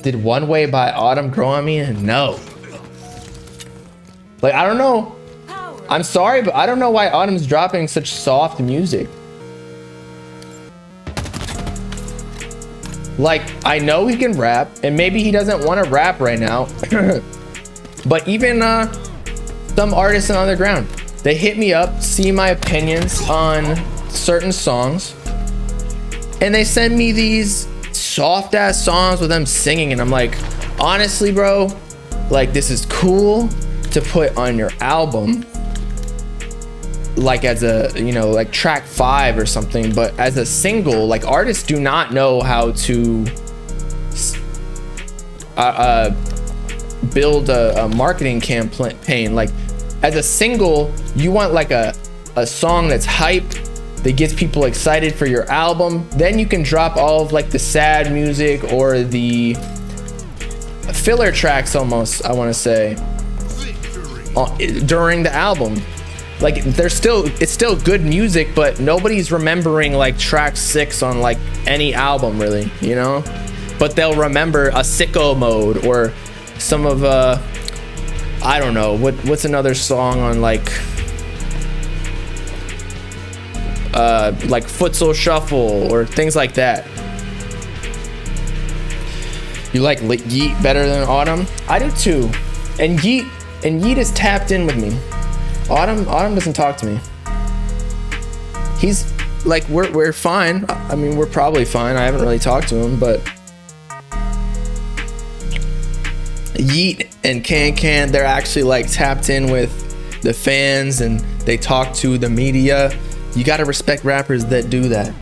Did One Way by Autumn grow on me? No. Like, I don't know. I'm sorry, but I don't know why Autumn's dropping such soft music. Like, I know he can rap, and maybe he doesn't want to rap right now. But even some artists on the ground, they hit me up, see my opinions on certain songs, and they send me these soft ass songs with them singing, and I'm like, honestly, bro, like, this is cool to put on your album, like as a, you know, like track 5 or something, but as a single, like, artists do not know how to build a marketing campaign. Like, as a single, you want like a song that's hype, that gets people excited for your album. Then you can drop all of like the sad music or the filler tracks, almost, I want to say, during the album. Like, it's still good music, but nobody's remembering like track 6 on like any album, really, you know. But they'll remember a Sicko Mode or some of I don't know what's another song on like Futsal Shuffle or things like that. You like Yeat better than Autumn? I do too. And Yeat is tapped in with me. Autumn doesn't talk to me. He's like, we're fine. I mean, we're probably fine. I haven't really talked to him, but Yeat and Can, they're actually like tapped in with the fans, and they talk to the media. You gotta respect rappers that do that.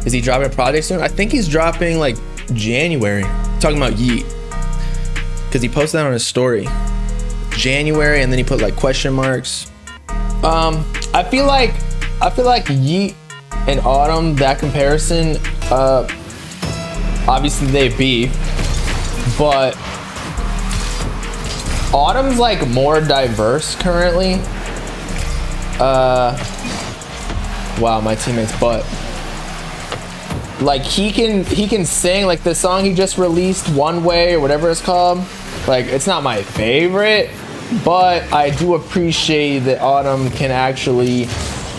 Is he dropping a project soon? I think he's dropping like January. I'm talking about Yeat, because he posted that on his story. January, and then he put like question marks. I feel like Yeat and Autumn, that comparison, obviously they beef, but Autumn's like more diverse currently. Wow, my teammate's butt. Like, he can sing, like the song he just released, One Way or whatever it's called. Like, it's not my favorite, but I do appreciate that Autumn can actually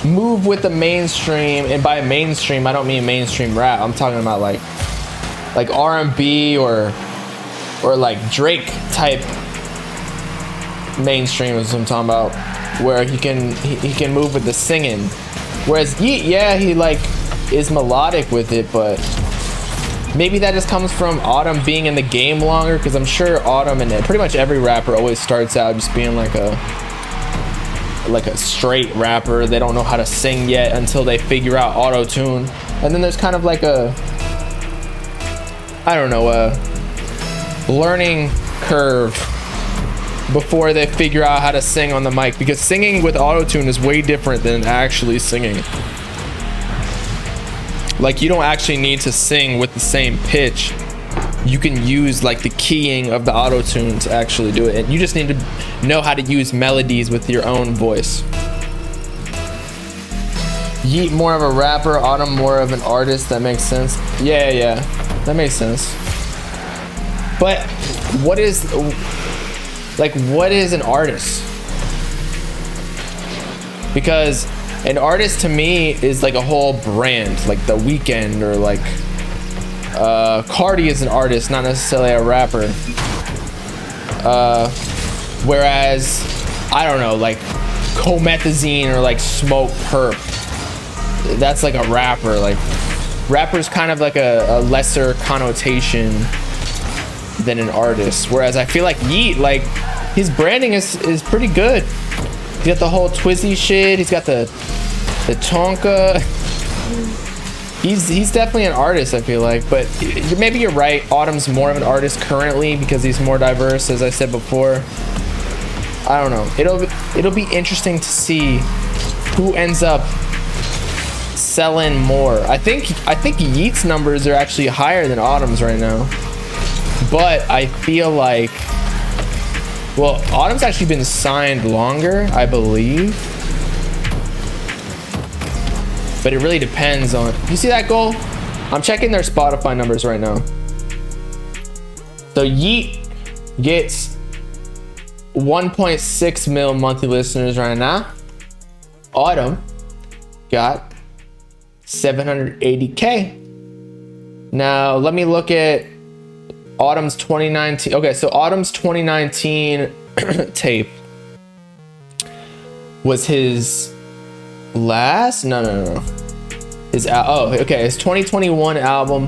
move with the mainstream. And by mainstream, I don't mean mainstream rap. I'm talking about like R&B or like Drake type mainstream is what I'm talking about, where he can move with the singing. Whereas Yeat, yeah, he like is melodic with it, but maybe that just comes from Autumn being in the game longer, because I'm sure Autumn and pretty much every rapper always starts out just being like a straight rapper. They don't know how to sing yet until they figure out auto-tune. And then there's kind of like a learning curve before they figure out how to sing on the mic, because singing with auto-tune is way different than actually singing. Like, you don't actually need to sing with the same pitch. You can use like the keying of the auto-tune to actually do it, and you just need to know how to use melodies with your own voice. Yeat more of a rapper, Autumn more of an artist. That makes sense. Yeah, that makes sense. But what is an artist? Because an artist to me is like a whole brand, like The Weeknd, or like Cardi is an artist, not necessarily a rapper. Whereas, I don't know, like Comethazine or like Smoke Perp, that's like a rapper. Like, rapper's kind of like a lesser connotation than an artist. Whereas I feel like Yeat, like, his branding is pretty good. He's got the whole Twizzy shit. He's got the Tonka. He's definitely an artist, I feel like. But maybe you're right. Autumn's more of an artist currently because he's more diverse, as I said before. I don't know. It'll be interesting to see who ends up selling more. I think Yeat's numbers are actually higher than Autumn's right now. But I feel like, well, Autumn's actually been signed longer, I believe. But it really depends on, you see that goal? I'm checking their Spotify numbers right now. So Yeat gets 1.6 mil monthly listeners right now. Autumn got 780K. Now let me look at Autumn's 2019. Okay, so Autumn's 2019 tape was his last. No. His 2021 album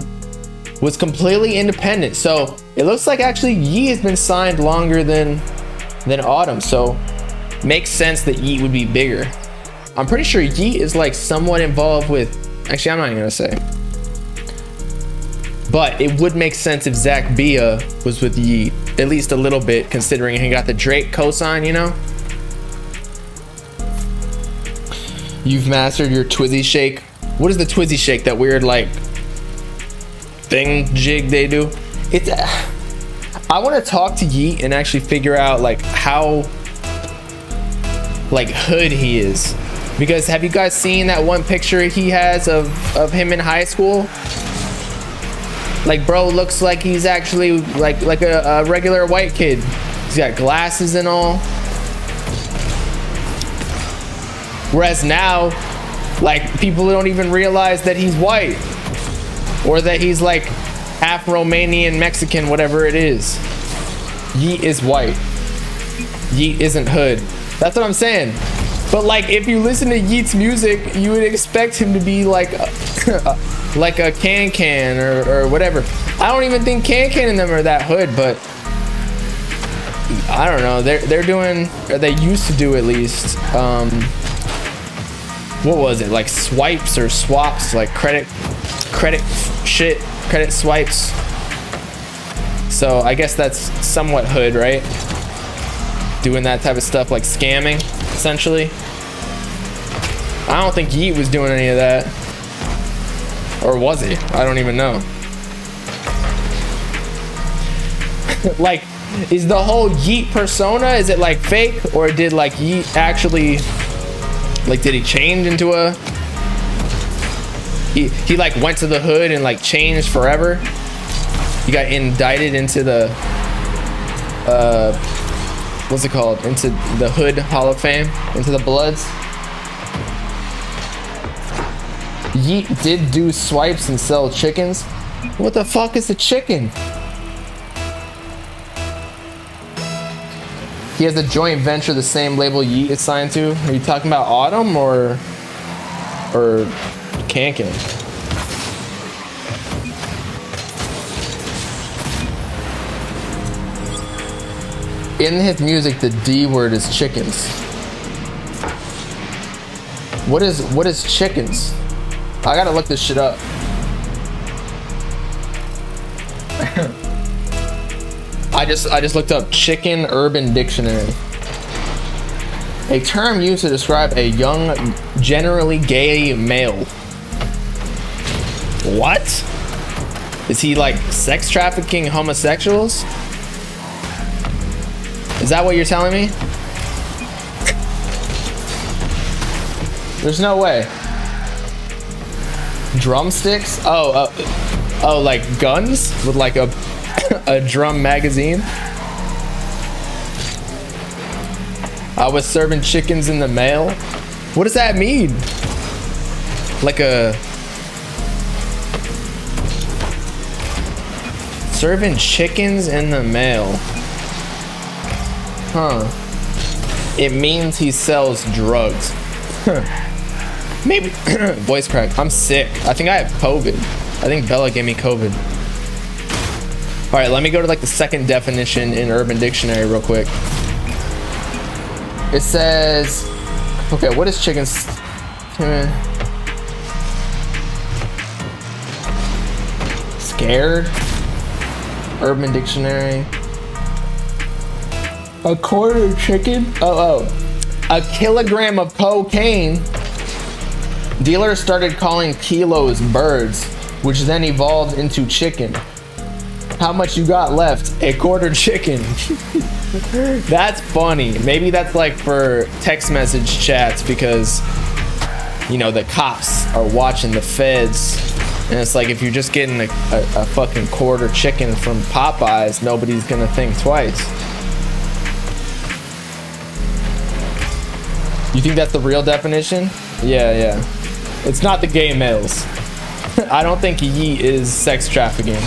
was completely independent. So it looks like actually Yeat has been signed longer than Autumn. So makes sense that Yeat would be bigger. I'm pretty sure Yeat is like somewhat involved with. Actually, I'm not even gonna say. But it would make sense if Zach Bia was with Yeat, at least a little bit, considering he got the Drake cosign, you know? You've mastered your Twizzy Shake. What is the Twizzy Shake? That weird, like, thing jig they do? It's. I want to talk to Yeat and actually figure out, like, how, like, hood he is. Because have you guys seen that one picture he has of him in high school? Like, bro looks like he's actually like a regular white kid. He's got glasses and all. Whereas now, like, people don't even realize that he's white, or that he's like half Romanian, Mexican, whatever it is. Yeat is white. Yeat isn't hood. That's what I'm saying. But like, if you listen to Yeat's music, you would expect him to be like like a Can or whatever. I don't even think Can and them are that hood, but I don't know. They're doing, or they used to do at least. What was it, like swipes or swaps, like credit swipes. So I guess that's somewhat hood, right? Doing that type of stuff, like scamming, essentially. I don't think Yeat was doing any of that. Or was he? I don't even know. Like, is the whole Yeat persona, is it like fake? Or did like Yeat actually, like, did he change into a... He like went to the hood and like changed forever? He got indicted into the... what's it called? Into the Hood Hall of Fame? Into the Bloods? Yeat did do swipes and sell chickens. What the fuck is a chicken? He has a joint venture, the same label Yeat is signed to. Are you talking about Autumn or Kankin? In his music, the D word is chickens. What is chickens? I gotta look this shit up. I just looked up chicken Urban Dictionary. A term used to describe a young, generally gay male. What? Is he like sex trafficking homosexuals? Is that what you're telling me? There's no way. Drumsticks? Oh, like guns with like a drum magazine? I was serving chickens in the mail. What does that mean? Like a... Serving chickens in the mail. Huh. It means he sells drugs. Maybe. Voice crack. I'm sick. I think I have COVID. I think Bella gave me COVID. All right, let me go to like the second definition in Urban Dictionary real quick. It says, okay, what is chicken? Scared? Urban Dictionary. A quarter chicken? Oh. A kilogram of cocaine. Dealers started calling kilos birds, which then evolved into chicken. How much you got left? A quarter chicken. That's funny. Maybe that's like for text message chats because, you know, the cops are watching the feds And it's like, if you're just getting a fucking quarter chicken from Popeyes, nobody's gonna think twice. You think that's the real definition? Yeah. It's not the gay males. I don't think Yeat is sex trafficking.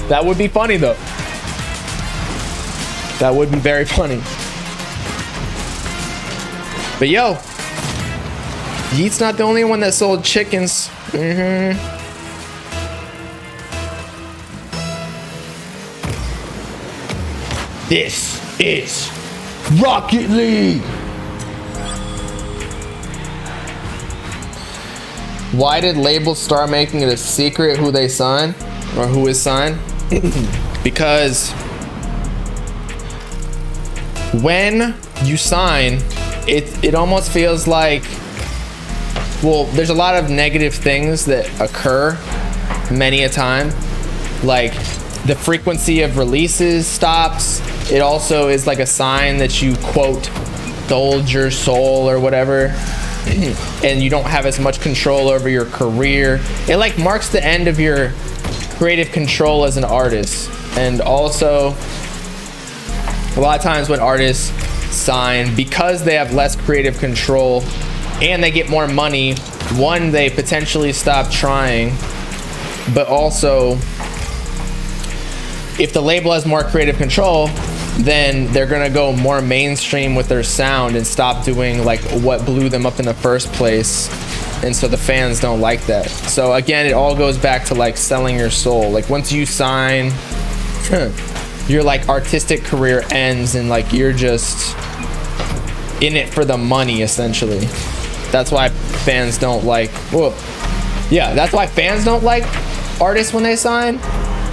That would be funny though. That would be very funny. But yo, Yeat's not the only one that sold chickens. This is Rocket League. Why did labels start making it a secret who they sign or who is signed? Because when you sign, it almost feels like, well, there's a lot of negative things that occur many a time. Like the frequency of releases stops. It also is like a sign that you, quote, sold your soul or whatever. And you don't have as much control over your career. It like marks the end of your creative control as an artist. And also, a lot of times when artists sign, because they have less creative control and they get more money, one, they potentially stop trying, but also if the label has more creative control, then they're gonna go more mainstream with their sound and stop doing like what blew them up in the first place. And so the fans don't like that. So again, it all goes back to like selling your soul. Like once you sign, your like artistic career ends and like you're just in it for the money essentially. That's why fans don't like, that's why fans don't like artists when they sign.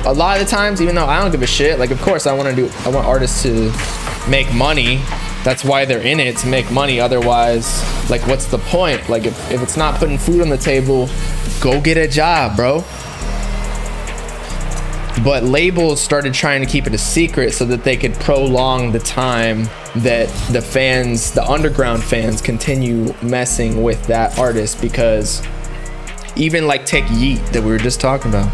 A lot of the times, even though I don't give a shit, like of course I want artists to make money. That's why they're in it, to make money. Otherwise, like what's the point? Like if it's not putting food on the table, go get a job, bro. But labels started trying to keep it a secret so that they could prolong the time that the fans, the underground fans, continue messing with that artist. Because even like take Yeat that we were just talking about,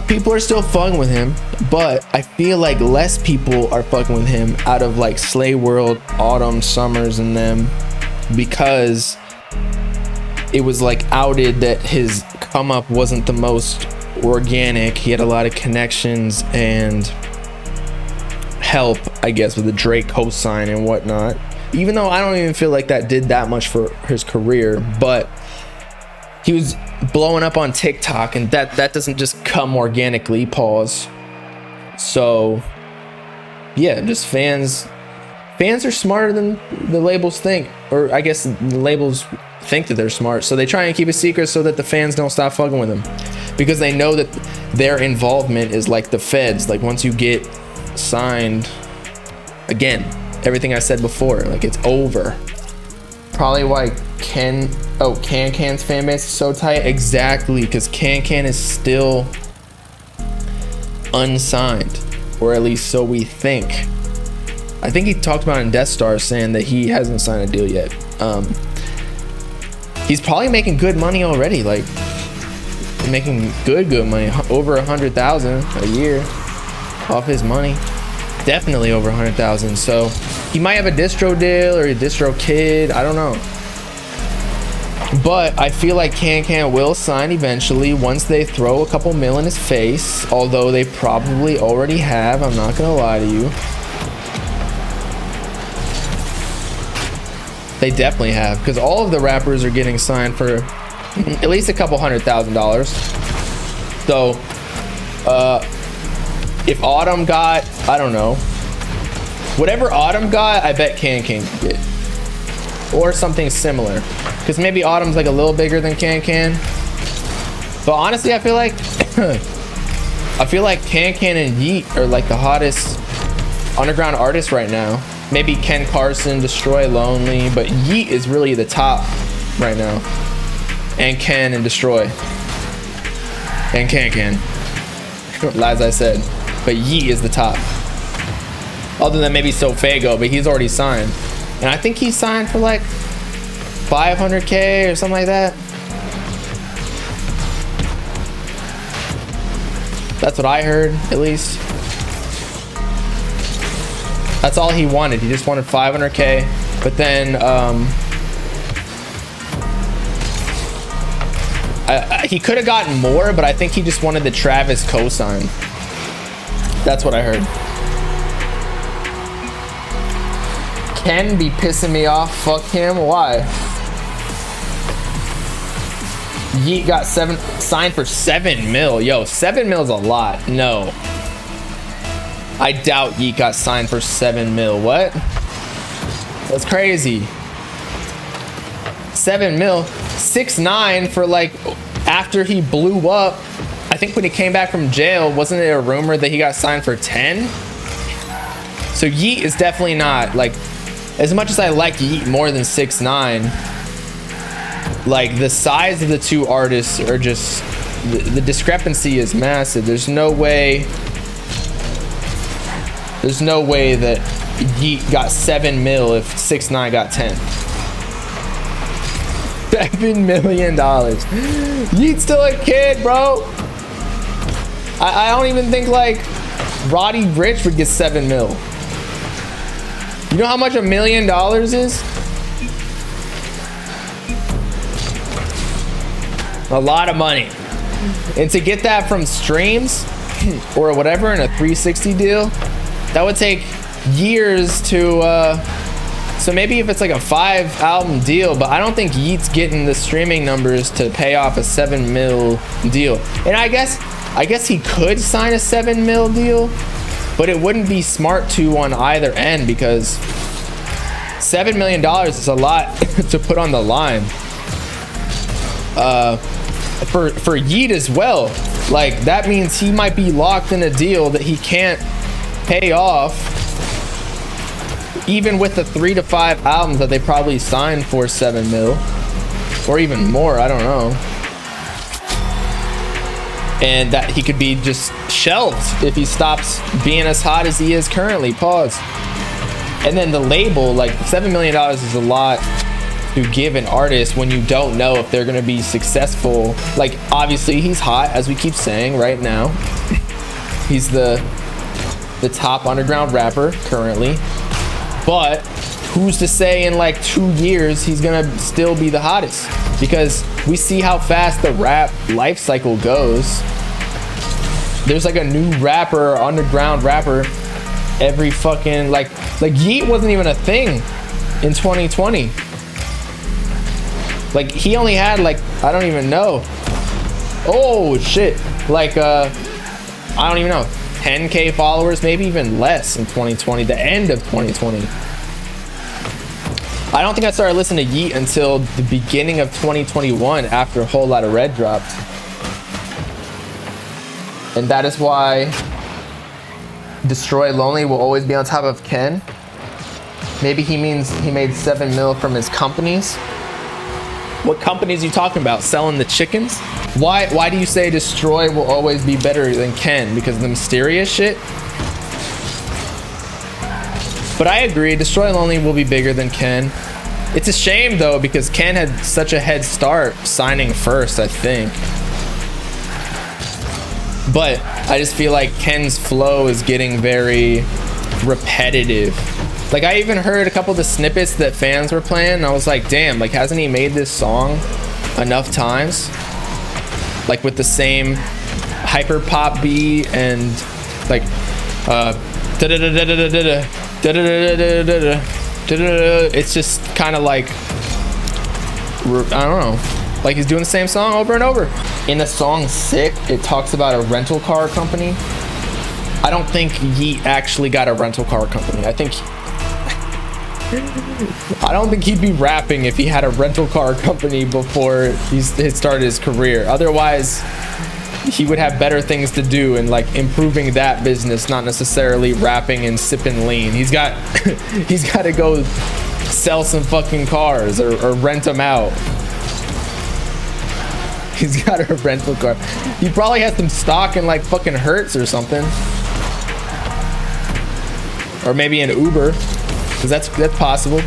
people are still fucking with him, but I feel like less people are fucking with him out of like Slay World, Autumn, Summers, and them, because it was like outed that his come up wasn't the most organic. He had a lot of connections and help, I guess, with the Drake cosign and whatnot. Even though I don't even feel like that did that much for his career, but he was blowing up on TikTok, and that doesn't just come organically. Pause. So yeah, just fans are smarter than the labels think, or I guess the labels think that they're smart, so they try and keep a secret so that the fans don't stop fucking with them, because they know that their involvement is like the feds. Like once you get signed, again, everything I said before, like it's over. Probably why Can's fan base is so tight. Exactly, because Can is still unsigned, or at least so we think. I think he talked about in Death Star saying that he hasn't signed a deal yet. He's probably making good money already, like making good money, over 100,000 a year off his money. Definitely over 100,000. So he might have a distro deal or a distro kid, I don't know. But I feel like Can will sign eventually once they throw a couple mil in his face, although they probably already have, I'm not gonna lie to you. They definitely have, because all of the rappers are getting signed for at least a couple $100,000. So if Autumn got, I don't know, whatever Autumn got, I bet Can get, or something similar, because maybe Autumn's like a little bigger than Can. But honestly, I feel like Can and Yeat are like the hottest underground artists right now. Maybe Ken Carson, Destroy, Lonely, but Yeat is really the top right now. And Ken and Destroy. And Can. As I said. But Yeat is the top. Other than maybe Sofago, but he's already signed. And I think he's signed for like 500K or something like that. That's what I heard, at least. That's all he wanted. He just wanted 500K. But then he could have gotten more, but I think he just wanted the Travis cosign. That's what I heard. Ken be pissing me off. Fuck him. Why? Yeat got signed for 7 mil. Yo, 7 mil is a lot. No. I doubt Yeat got signed for 7 mil. What? That's crazy. 7 mil. 6'9" for like after he blew up. I think when he came back from jail, wasn't it a rumor that he got signed for 10? So Yeat is definitely not, like, as much as I like Yeat more than 6'9", like the size of the two artists are just, the discrepancy is massive. There's no way that Yeat got 7 mil if 6'9" got 10. $7 million. Yeat's still a kid, bro. I don't even think like Roddy Ricch would get 7 mil. You know how much $1 million is? A lot of money. And to get that from streams or whatever in a 360 deal, that would take years to so maybe if it's like a 5 album deal, but I don't think Yeat's getting the streaming numbers to pay off a 7 mil deal. And I guess he could sign a 7 mil deal, but it wouldn't be smart to on either end, because $7 million is a lot to put on the line. For Yeat as well, like that means he might be locked in a deal that he can't pay off, even with the 3 to 5 albums that they probably signed for 7 mil or even more. I don't know. And that he could be just shelved if he stops being as hot as he is currently. Pause. And then the label, like $7 million is a lot to give an artist when you don't know if they're going to be successful. Like obviously he's hot, as we keep saying right now. He's the top underground rapper currently, but who's to say in like 2 years he's gonna still be the hottest? Because we see how fast the rap life cycle goes. There's like a new rapper, underground rapper, every fucking like Yeat wasn't even a thing in 2020. Like he only had like, I don't even know. Oh shit. Like I don't even know. 10K followers, maybe even less in 2020, the end of 2020. I don't think I started listening to Yeat until the beginning of 2021 after a whole lot of Red dropped. And that is why Destroy Lonely will always be on top of Ken. Maybe he means he made 7 mil from his companies. What companies are you talking about? Selling the chickens? Why do you say Destroy will always be better than Ken? Because of the mysterious shit? But I agree, Destroy Lonely will be bigger than Ken. It's a shame though, because Ken had such a head start signing first, I think. But I just feel like Ken's flow is getting very repetitive. Like I even heard a couple of the snippets that fans were playing, and I was like, damn, like hasn't he made this song enough times? Like with the same hyper pop beat and like it's just kind of like, I don't know, like he's doing the same song over and over. In the song Sick, it talks about a rental car company. I don't think Yeat actually got a rental car company. I don't think he'd be rapping if he had a rental car company before he started his career. Otherwise, he would have better things to do and like improving that business, not necessarily rapping and sipping lean. He's got to go sell some fucking cars or rent them out. He's got a rental car. He probably has some stock in like fucking Hertz or something, or maybe an Uber, because that's possible.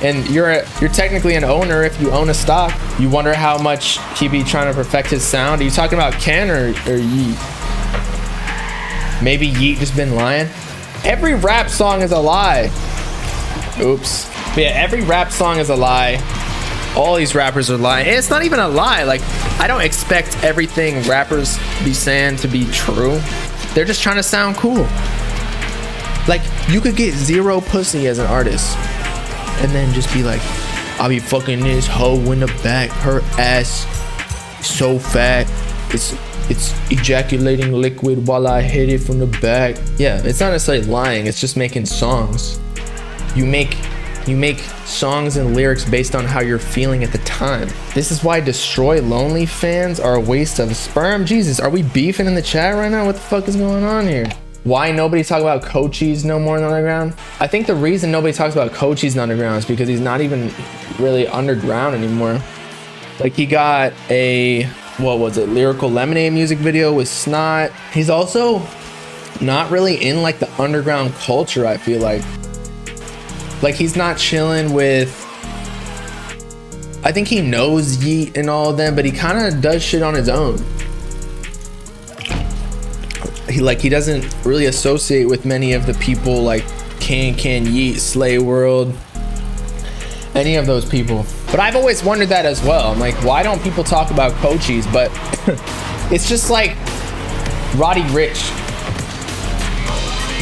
And you're technically an owner if you own a stock. You wonder how much he be trying to perfect his sound. Are you talking about Ken or Yeat? Maybe Yeat just been lying. Every rap song is a lie. Oops. But yeah, every rap song is a lie. All these rappers are lying. And it's not even a lie. Like, I don't expect everything rappers be saying to be true. They're just trying to sound cool. Like, you could get zero pussy as an artist and then just be like, I'll be fucking this hoe in the back. Her ass so fat. It's ejaculating liquid while I hit it from the back. Yeah, it's not necessarily lying. It's just making songs. You make songs and lyrics based on how you're feeling at the time. This is why Destroy Lonely fans are a waste of sperm. Jesus, are we beefing in the chat right now? What the fuck is going on here? Why nobody talk about Cochise no more in the underground? I think the reason nobody talks about Cochise in the underground is because he's not even really underground anymore. Like, he got a, what was it, Lyrical Lemonade music video with Snot. He's also not really in like the underground culture, I feel like. Like, he's not chilling with, I think he knows Yeat and all of them, but he kind of does shit on his own. He doesn't really associate with many of the people like Can Yeat, Slay World, any of those people. But I've always wondered that as well. I'm like, why don't people talk about Cochise? But it's just like Roddy Ricch.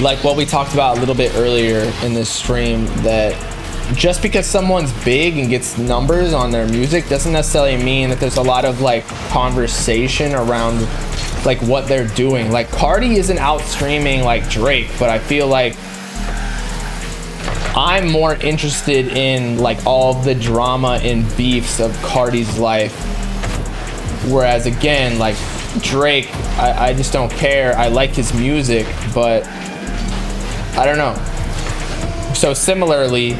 Like what we talked about a little bit earlier in this stream, that just because someone's big and gets numbers on their music doesn't necessarily mean that there's a lot of like conversation around like what they're doing. Like, Cardi isn't out streaming like Drake, but I feel like I'm more interested in like all the drama and beefs of Cardi's life. Whereas again, like Drake, I just don't care. I like his music, but I don't know. So similarly,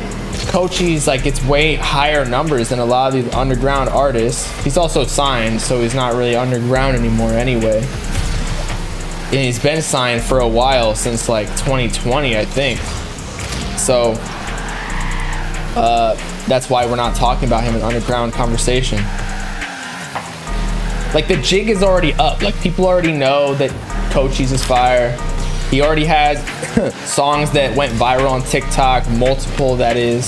Cochise like gets way higher numbers than a lot of these underground artists. He's also signed, so he's not really underground anymore anyway. And he's been signed for a while, since like 2020, I think. So that's why we're not talking about him in underground conversation. Like, the jig is already up. Like, people already know that Cochise is fire. He already has songs that went viral on TikTok, multiple that is.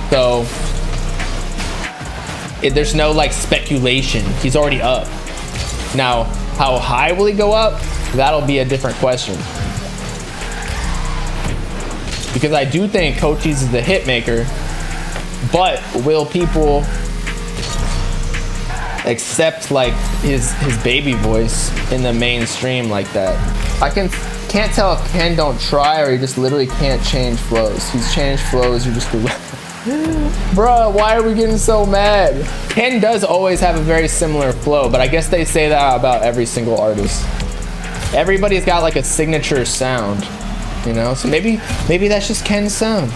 So there's no like speculation. He's already up. Now, how high will he go up? That'll be a different question. Because I do think Cochise is the hit maker, but will people accept like his baby voice in the mainstream like that? I can't tell if Ken don't try or he just literally can't change flows. He's changed flows, you just do. Bruh, why are we getting so mad? Ken does always have a very similar flow, but I guess they say that about every single artist. Everybody's got like a signature sound, you know? So maybe that's just Ken's sound.